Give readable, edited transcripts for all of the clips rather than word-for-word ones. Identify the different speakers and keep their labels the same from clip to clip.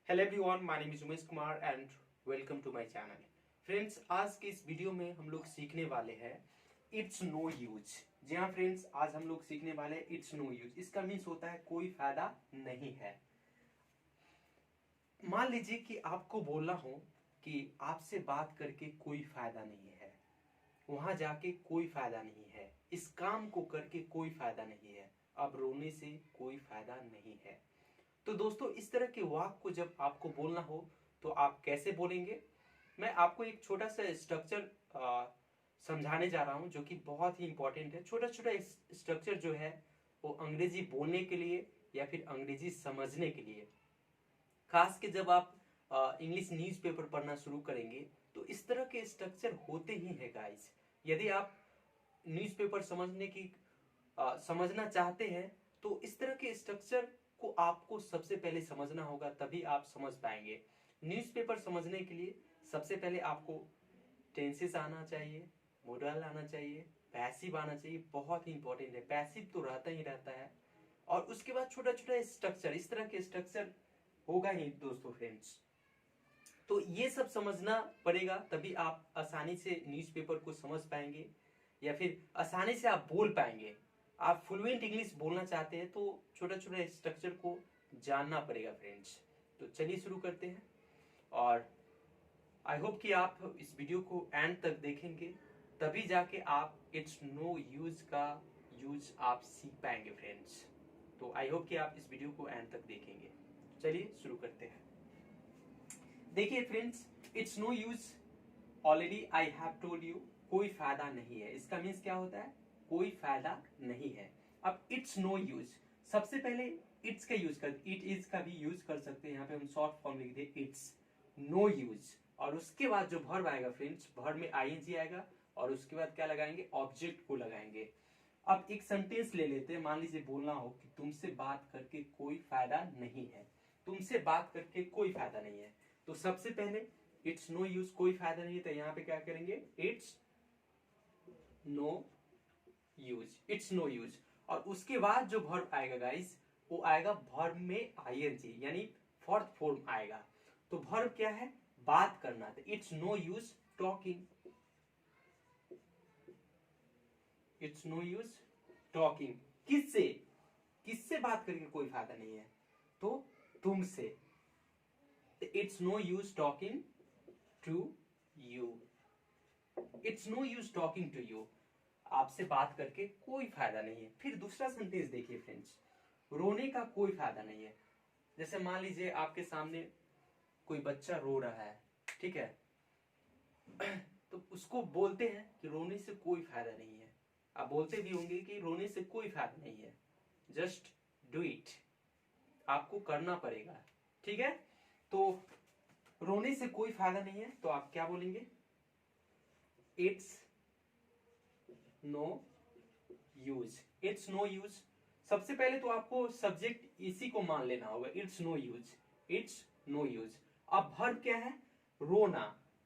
Speaker 1: Hello everyone, my name is Umesh Kumar and welcome to my channel. Friends, आज के इस video में हम लोग सीखने वाले हैं इट्स नो यूज। जी हाँ फ्रेंड्स, आज हम लोग सीखने वाले हैं इट्स नो यूज। इसका मीन्स होता है कोई फायदा नहीं है। मान लीजिए कि आपको बोलना हो कि आपसे बात करके कोई फायदा नहीं है, वहां जाके कोई फायदा नहीं है, इस काम को करके कोई फायदा नहीं है, अब रोने से कोई फायदा नहीं है। तो दोस्तों, इस तरह के वाक्य को जब आपको बोलना हो तो आप कैसे बोलेंगे? मैं आपको एक छोटा सा स्ट्रक्चर समझाने जा रहा हूं जो कि बहुत ही इंपॉर्टेंट है। छोटा छोटा स्ट्रक्चर जो है वो अंग्रेजी बोलने के लिए या फिर अंग्रेजी समझने के लिए, खास के जब आप इंग्लिश न्यूज़पेपर पढ़ना शुरू करेंगे तो इस तरह के स्ट्रक्चर होते ही है गाइस। यदि आप न्यूज़पेपर समझना चाहते हैं तो इस तरह के स्ट्रक्चर को आपको सबसे पहले समझना होगा, तभी आप समझ पाएंगे। न्यूज़पेपर समझने के लिए सबसे पहले आपको टेंसेस आना चाहिए, मॉडल आना चाहिए, पैसिव आना चाहिए। बहुत ही इंपॉर्टेंट है, पैसिव तो रहता ही रहता है। और उसके बाद छोटा छोटा स्ट्रक्चर, इस तरह के स्ट्रक्चर होगा ही दोस्तों फ्रेंड्स। तो ये सब समझना पड़ेगा, तभी आप आसानी से न्यूज़पेपर को समझ पाएंगे या फिर आसानी से आप बोल पाएंगे। आप फ्लुएंट इंग्लिश बोलना चाहते हैं तो छोटा छोटा स्ट्रक्चर को जानना पड़ेगा फ्रेंड्स। तो चलिए शुरू करते हैं, और आई होप कि आप इस वीडियो को एंड तक देखेंगे, तभी जाके आप इट्स नो यूज का यूज आप सीख पाएंगे फ्रेंड्स। तो आई होप कि आप इस वीडियो को एंड तक देखेंगे। चलिए शुरू करते हैं। देखिए friends, it's no use, already I have told you, कोई फायदा नहीं है। इसका मीन्स क्या होता है? कोई फायदा नहीं है। अब इट्स नो यूज, सबसे पहले इट्स का यूज कर, इट इज का भी यूज कर सकते हैं। यहाँ पे हम शॉर्ट फॉर्म लिख दे इट्स नो यूज, और उसके बाद जो वर्ब आएगा फ्रेंड्स, वर्ब में आईएनजी आएगा और उसके बाद क्या लगाएंगे? ऑब्जेक्ट को लगाएंगे। अब एक सेंटेंस ले लेते हैं। मान लीजिए बोलना हो कि तुमसे बात करके कोई फायदा नहीं है, तुमसे बात करके कोई फायदा नहीं है। तो सबसे पहले इट्स नो यूज, कोई फायदा नहीं है, तो यहां पे क्या करेंगे? It's no use, it's no use. और उसके बाद जो वर्ब आएगा गाइस, वो आएगा वर्ब में आईएनजी, यानी फोर्थ फॉर्म आएगा। तो वर्ब क्या है? बात करना। तो it's no use talking, it's no use talking. किससे? किससे बात करके कोई फायदा नहीं है? तो तुमसे। It's no use talking to you, it's no use talking to you, आपसे बात करके कोई फायदा नहीं है। फिर दूसरा सेंटेंस देखिए फ्रेंड्स, रोने का कोई फायदा नहीं है। जैसे मान लीजिए आपके सामने कोई बच्चा रो रहा है, ठीक है, तो उसको बोलते हैं कि रोने से कोई फायदा नहीं है। आप बोलते भी होंगे कि रोने से कोई फायदा नहीं है, जस्ट डू इट, आपको करना पड़ेगा, ठीक है। तो रोने से कोई फायदा नहीं है, तो आप क्या बोलेंगे? It's no use, it's no use. सबसे पहले तो आपको सब्जेक्ट इसी को मान लेना होगा, it's no use, it's no use. अब वर्ब क्या है? रोना।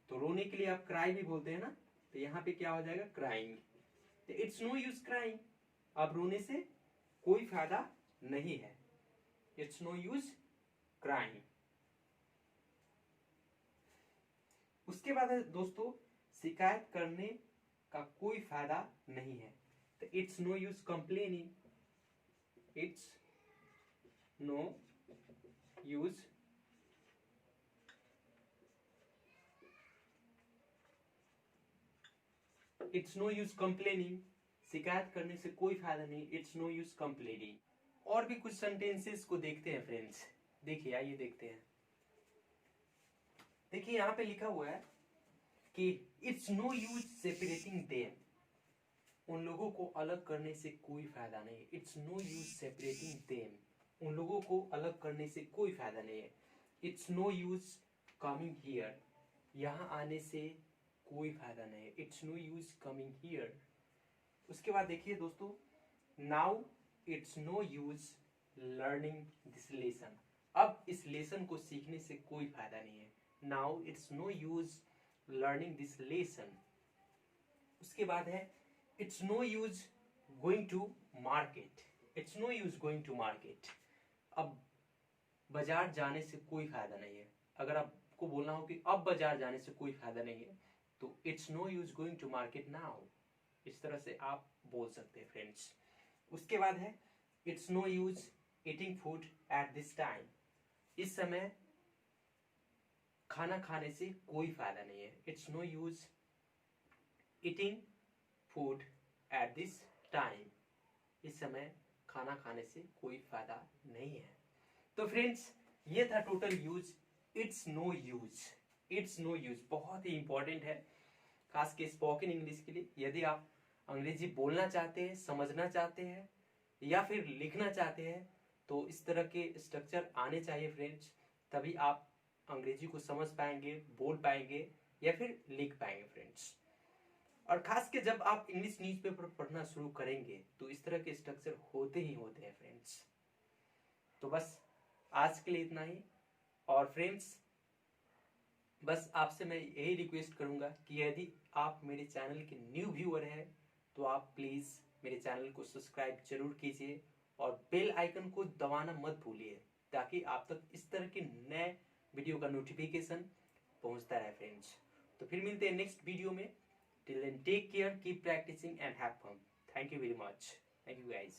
Speaker 1: तो रोने के लिए आप क्राई भी बोलते हैं ना, तो यहां पे क्या हो जाएगा? क्राइंग। तो इट्स नो यूज क्राइंग, अब रोने से कोई फायदा नहीं है, इट्स नो यूज क्राइंग। उसके बाद है दोस्तों, शिकायत करने का कोई फायदा नहीं है। तो it's no use complaining, it's no use it's no use complaining, शिकायत करने से कोई फायदा नहीं, इट्स नो यूज कंप्लेनिंग। और भी कुछ सेंटेंसेस को देखते हैं फ्रेंड्स। देखिए, आइए देखते हैं। देखिए यहां पे लिखा हुआ है कि it's no use separating them, उन लोगों को अलग करने से कोई फायदा नहीं है। It's no use separating them, उन लोगों को अलग करने से कोई फायदा नहीं है। It's no use coming here, यहां आने से कोई फायदा नहीं है, it's no use coming here. उसके बाद देखिए दोस्तों, now it's no use learning this lesson, अब इस लेसन को सीखने से कोई फायदा नहीं है। Now it's no use learning this lesson. उसके बाद है it's no use going to market, it's no use going to market, अब बाजार जाने से कोई फायदा नहीं है। अगर आपको बोलना हो कि अब बाजार जाने से कोई फायदा नहीं है, तो it's no use going to market now, इस तरह से आप बोल सकते हैं फ्रेंड्स। उसके बाद है it's no use eating food at this time, इस समय खाना खाने से कोई फायदा नहीं है। It's no use eating food at this time, इस समय खाना खाने से कोई फायदा नहीं है। तो फ्रेंड्स ये था total use it's no use. It's no use बहुत ही इंपॉर्टेंट है, खास के स्पोकन इंग्लिश के लिए। यदि आप अंग्रेजी बोलना चाहते हैं, समझना चाहते हैं या फिर लिखना चाहते हैं, तो इस तरह के स्ट्रक्चर आने चाहिए फ्रेंड्स, तभी आप अंग्रेजी को समझ पाएंगे, बोल पाएंगे या फिर लिख पाएंगे फ्रेंड्स। और खास के जब आप इंग्लिश न्यूज़पेपर पढ़ना शुरू करेंगे तो इस तरह के स्ट्रक्चर होते ही होते हैं फ्रेंड्स। तो बस आज के लिए इतना ही। और फ्रेंड्स बस आपसे मैं यही रिक्वेस्ट करूंगा कि यदि आप मेरे चैनल के न्यू व्यूअर हैं तो आप प्लीज़ मेरे चैनल को सब्सक्राइब जरूर कीजिए और बेल आइकन को दबाना मत भूलिए, ताकि आप तक इस तरह के नए वीडियो का नोटिफिकेशन पहुंचता रहे फ्रेंड्स। तो फिर मिलते हैं नेक्स्ट वीडियो में। Till then take care, keep practising and have fun. Thank you very much. Thank you guys.